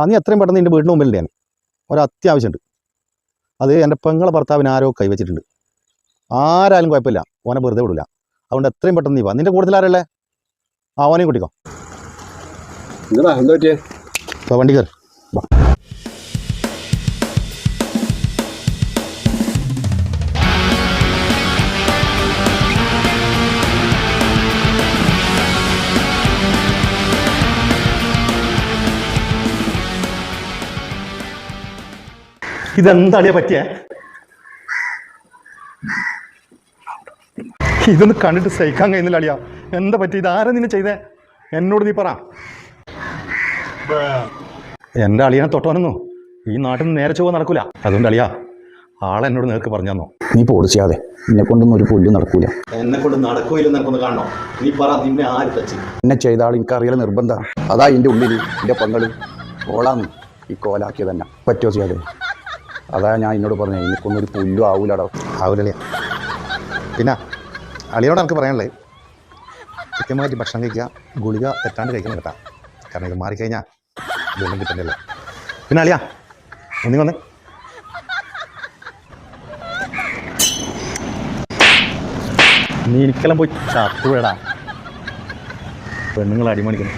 നീ എത്രയും പെട്ടെന്ന് എൻ്റെ വീടിന് മുമ്പിലുണ്ട് ഞാൻ ഒരത്യാവശ്യമുണ്ട്. അത് എൻ്റെ പെങ്ങളെ ഭർത്താവിന് ആരോ കൈവച്ചിട്ടുണ്ട്. ആരാലും കുഴപ്പമില്ല, ഓനെ വെറുതെ വിടില്ല. അതുകൊണ്ട് എത്രയും പെട്ടെന്ന് നീ വാ. നിൻ്റെ കൂടുതൽ ആരല്ലേ? ഓനെയും കൂട്ടിക്കോ. ഇപ്പോൾ വണ്ടി കയറി. ഇതെന്താളിയാ പറ്റിയേ? ഇതൊന്ന് കണ്ടിട്ട് സഹിക്കാൻ കഴിയുന്നില്ല അളിയാ. എന്താ പറ്റി? ഇതാരാ നിന്നെ ചെയ്തേ? എന്നോട് നീ പറ. എൻ്റെ അളിയാനെ തൊട്ടോനൊന്നും ഈ നാട്ടിൽ നിന്ന് നേരെ ചൊവ്വ നടക്കൂല. അതുകൊണ്ട് അളിയാ ആളെന്നോട് നേർക്ക് പറഞ്ഞു തന്നോ. നീ പൊടിച്ചാതെ, എന്നെ കൊണ്ടൊന്നും ഒരു പുല്ല് നടക്കൂല. എന്നെ കൊണ്ട് നടക്കൂലെന്ന് എനിക്കൊന്ന് കാണണോ? നീ പറ, നിന്നെ ആര് ടച്ച്? എന്നെ ചെയ്ത ആൾ എനിക്കറിയാൻ നിർബന്ധമാണ്. അതാ എൻ്റെ ഉള്ളിൽ എൻ്റെ പങ്കള് ഓളാന്ന് ഈ കോലാക്കിയത് തന്നെ. പറ്റുമോ ചെയ്യാതെ? അതാ ഞാൻ എന്നോട് പറഞ്ഞത്, എനിക്കൊന്നും ഒരു പുല്ലും ആവൂലടാ. ആവൂലളിയാ. പിന്നെ അളിയോട് എനിക്ക് പറയാനുള്ളത്, കൃത്യമായിട്ട് ഭക്ഷണം കഴിക്കുക, ഗുളിക തെറ്റാണ്ട് കഴിക്കണം കേട്ടാ. കാരണം ഇത് മാറിക്കഴിഞ്ഞാൽ വെള്ളം കിട്ടണ്ടല്ലോ. പിന്നെ അളിയാ ഒന്നി വന്ന് നീ എനിക്കെല്ലാം പോയി ചത്തുവേടാ. പെണ്ണുങ്ങൾ അടിമണിക്കുന്നു.